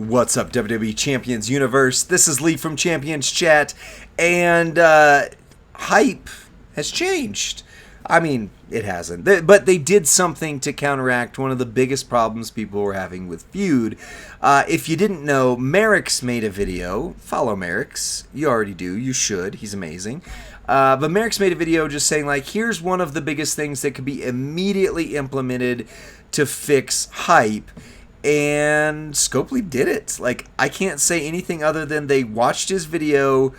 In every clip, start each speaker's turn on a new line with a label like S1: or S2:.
S1: What's up, WWE Champions Universe? This is Lee from Champions Chat, and hype has changed. I mean, it hasn't, but they did something to counteract one of the biggest problems people were having with Feud. If you didn't know, Merrick's made a video. Follow Merrick's. You already do. You should. He's amazing. But Merrick's made a video just saying, like, here's one of the biggest things that could be immediately implemented to fix hype. And Scopely did it. Like, I can't say anything other than they watched his video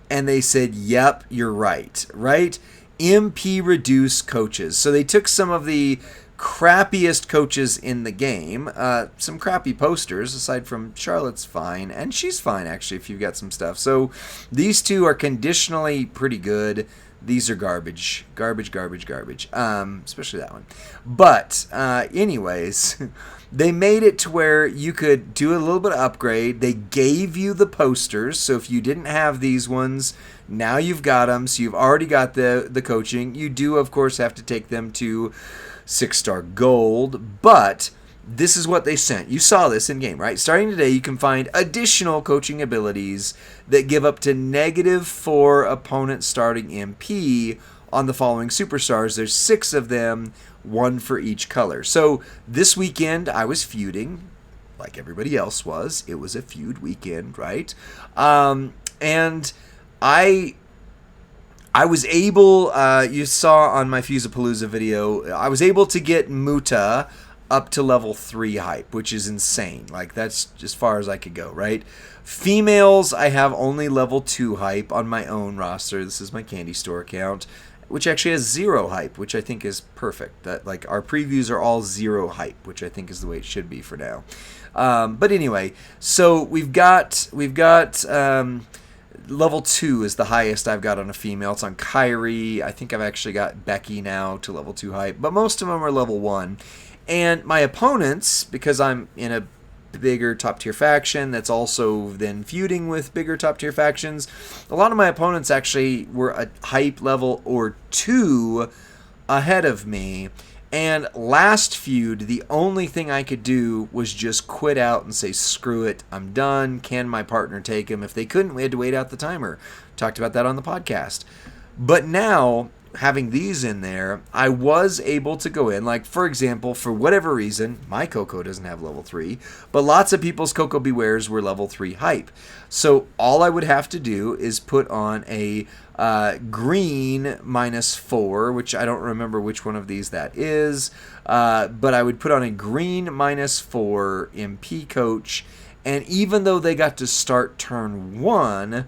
S1: and they said, yep, you're right, right? MP reduce coaches. So they took some of the crappiest coaches in the game, some crappy posters, aside from Charlotte's fine, and she's fine, actually, if you've got some stuff. So these two are conditionally pretty good. These are garbage, especially that one. But anyways, they made it to where you could do a little bit of upgrade. They gave you the posters, so if you didn't have these ones, now you've got them. So you've already got the coaching. You do, of course, have to take them to 6-star gold, but this is what they sent. You saw this in game, right? Starting today, you can find additional coaching abilities that give up to -4 opponent starting MP on the following superstars. There's 6 of them, 1 for each color. So this weekend, I was feuding, like everybody else was. It was a feud weekend, right? And I was able, you saw on my Fusapalooza video, I was able to get Muta up to level 3 hype, which is insane. Like, that's as far as I could go, right? Females, I have only level 2 hype on my own roster. This is my candy store account, which actually has 0 hype, which I think is perfect. That, like, our previews are all 0 hype, which I think is the way it should be for now. But anyway, so we've got level 2 is the highest I've got on a female. It's on Kyrie. I think I've actually got Becky now to level 2 hype, but most of them are level 1. And my opponents, because I'm in a bigger top-tier faction that's also then feuding with bigger top-tier factions, a lot of my opponents actually were a hype level or 2 ahead of me. And last feud, the only thing I could do was just quit out and say, screw it, I'm done. Can my partner take him? If they couldn't, we had to wait out the timer. Talked about that on the podcast. But now, having these in there, I was able to go in. Like, for example, for whatever reason, my Coco doesn't have level 3, but lots of people's Coco Bewares were level 3 hype. So all I would have to do is put on a green -4, which I don't remember which one of these that is, but I would put on a green -4 MP coach, and even though they got to start turn 1,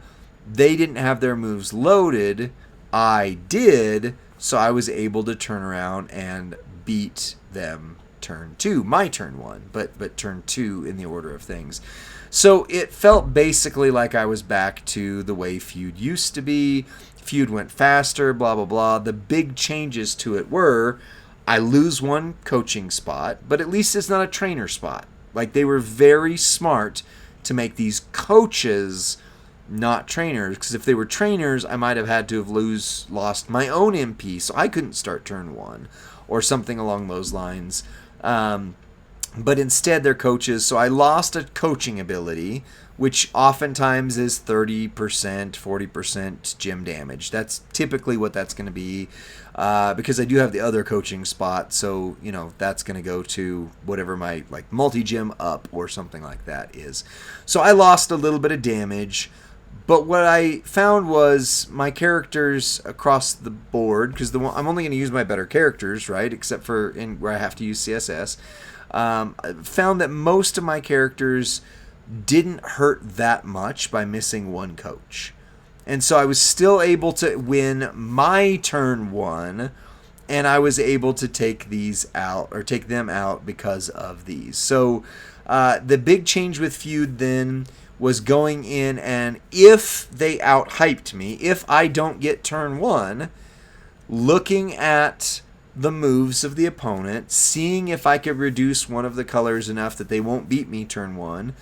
S1: they didn't have their moves loaded. I did, so I was able to turn around and beat them turn 2, my turn 1, but turn 2 in the order of things. So it felt basically like I was back to the way Feud used to be. Feud went faster, blah, blah, blah. The big changes to it were, I lose 1 coaching spot, but at least it's not a trainer spot. Like, they were very smart to make these coaches not trainers, because if they were trainers, I might have had to have lost my own MP, so I couldn't start turn 1, or something along those lines. But instead, they're coaches, so I lost a coaching ability, which oftentimes is 30%, 40% gym damage. That's typically what that's going to be, because I do have the other coaching spot, so, you know, that's going to go to whatever my, like, multi-gym up or something like that is. So I lost a little bit of damage. But what I found was my characters across the board, because I'm only going to use my better characters, right? Except for where I have to use CSS. I found that most of my characters didn't hurt that much by missing 1 coach. And so I was still able to win my turn 1, and I was able to take these out, or take them out because of these. So the big change with Feud then was going in, and if they out-hyped me, if I don't get turn 1, looking at the moves of the opponent, seeing if I could reduce one of the colors enough that they won't beat me turn 1,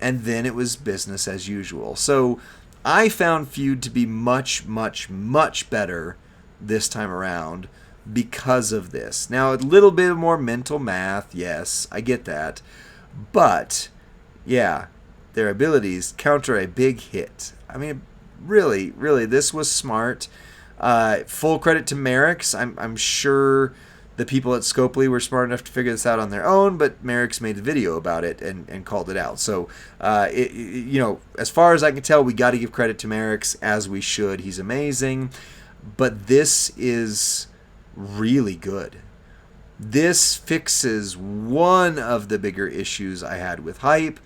S1: and then it was business as usual. So I found Feud to be much, much, much better this time around because of this. Now, a little bit more mental math, yes, I get that. But, yeah, their abilities counter a big hit. I mean, really, this was smart. Full credit to Merrick's. I'm sure the people at Scopely were smart enough to figure this out on their own, but Merrick's made a video about it and called it out. So, as far as I can tell, we got to give credit to Merrick's, as we should. He's amazing. But this is really good. This fixes one of the bigger issues I had with hype.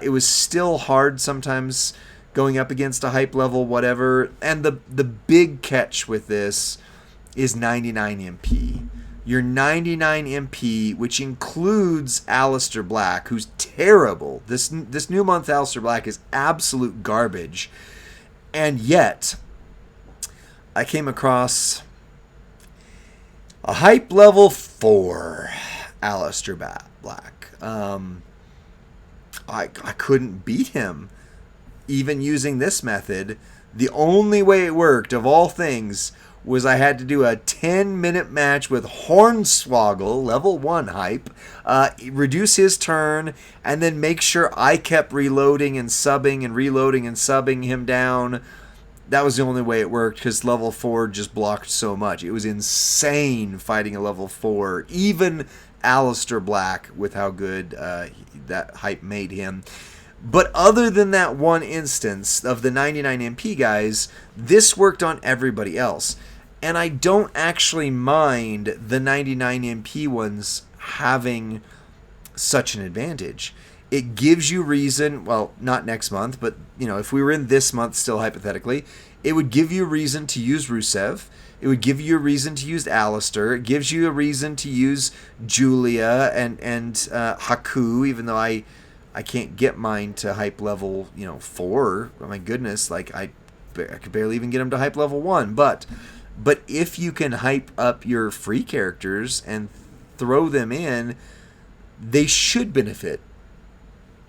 S1: It was still hard sometimes going up against a hype level, whatever. And the big catch with this is 99 MP. Your 99 MP, which includes Aleister Black, who's terrible. This new month, Aleister Black is absolute garbage. And yet, I came across a hype level 4 Aleister Black. I couldn't beat him even using this method. The only way it worked, of all things, was I had to do a 10-minute match with Hornswoggle, level 1 hype, reduce his turn, and then make sure I kept reloading and subbing and reloading and subbing him down. That was the only way it worked, because level 4 just blocked so much. It was insane fighting a level 4, even Aleister Black, with how good that hype made him. But other than that one instance of the 99 MP guys, this worked on everybody else. And I don't actually mind the 99 MP ones having such an advantage. It gives you reason, well, not next month, but if we were in this month still hypothetically, it would give you a reason to use Rusev. It would give you a reason to use Aleister. It gives you a reason to use Julia and Haku, even though I can't get mine to hype level 4. Oh my goodness, like I could barely even get them to hype level 1. But if you can hype up your free characters and throw them in, they should benefit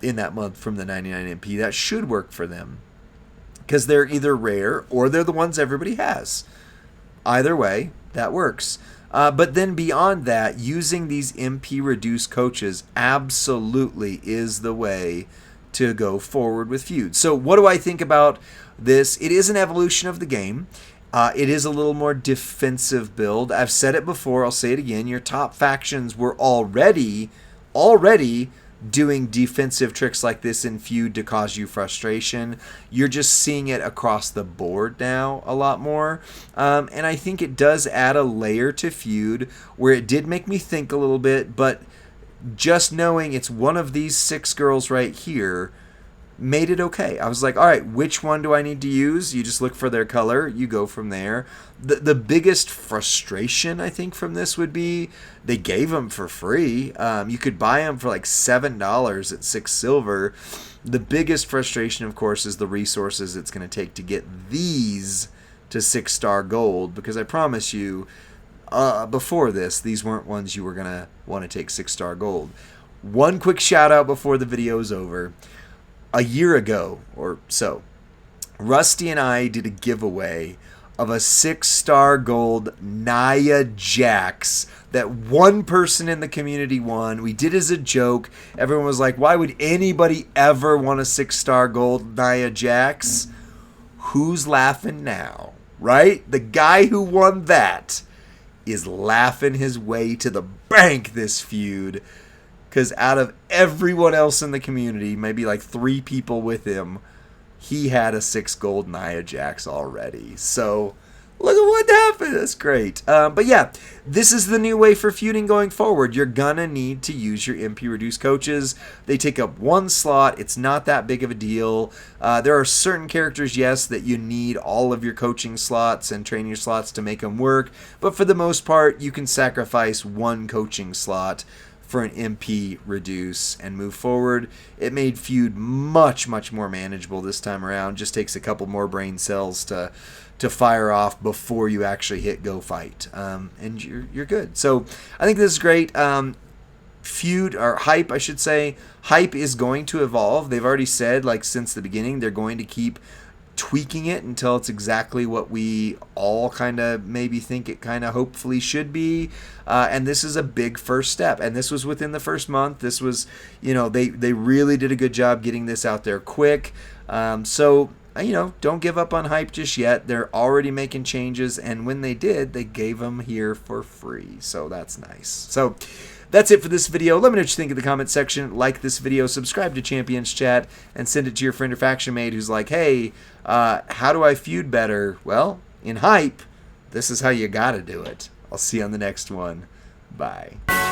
S1: in that month from the 99 MP. That should work for them, because they're either rare or they're the ones everybody has. Either way, that works. But then beyond that, using these MP reduced coaches absolutely is the way to go forward with Feud. So what do I think about this? It is an evolution of the game. It is a little more defensive build. I've said it before, I'll say it again. Your top factions were already doing defensive tricks like this in Feud to cause you frustration. You're just seeing it across the board now a lot more. And I think it does add a layer to Feud where it did make me think a little bit, but just knowing it's one of these 6 girls right here made it okay. I was like, all right, which one do I need to use? You just look for their color, you go from there. The biggest frustration, I think, from this would be they gave them for free. You could buy them for like $7 at 6 silver. The biggest frustration, of course, is the resources it's going to take to get these to 6-star gold, because I promise you, before this, these weren't ones you were going to want to take 6-star gold. One quick shout out before the video is over. A year ago or so, Rusty and I did a giveaway of a 6-star gold Nia Jax that one person in the community won. We did as a joke. Everyone was like, why would anybody ever want a 6-star gold Nia Jax? Who's laughing now, right? The guy who won that is laughing his way to the bank this feud. Because out of everyone else in the community, maybe like 3 people with him, he had a 6 gold Nia Jax already. So look at what happened. That's great. But yeah, this is the new way for feuding going forward. You're going to need to use your MP reduced coaches. They take up 1 slot. It's not that big of a deal. There are certain characters, yes, that you need all of your coaching slots and training slots to make them work. But for the most part, you can sacrifice 1 coaching slot for an MP reduce and move forward. It made Feud much more manageable this time around. Just takes a couple more brain cells to fire off before you actually hit go fight, and you're good. So I think this is great. Feud, or hype, I should say, hype is going to evolve. They've already said, like, since the beginning, they're going to keep tweaking it until it's exactly what we all kind of maybe think it kind of hopefully should be. And this is a big first step. And this was within the first month. This was, they really did a good job getting this out there quick. So don't give up on hype just yet. They're already making changes. And when they did, they gave them here for free. So that's nice. So that's it for this video. Let me know what you think in the comment section. Like this video, subscribe to Champions Chat, and send it to your friend or faction mate who's like, hey, how do I feud better? Well, in hype, this is how you gotta do it. I'll see you on the next one. Bye.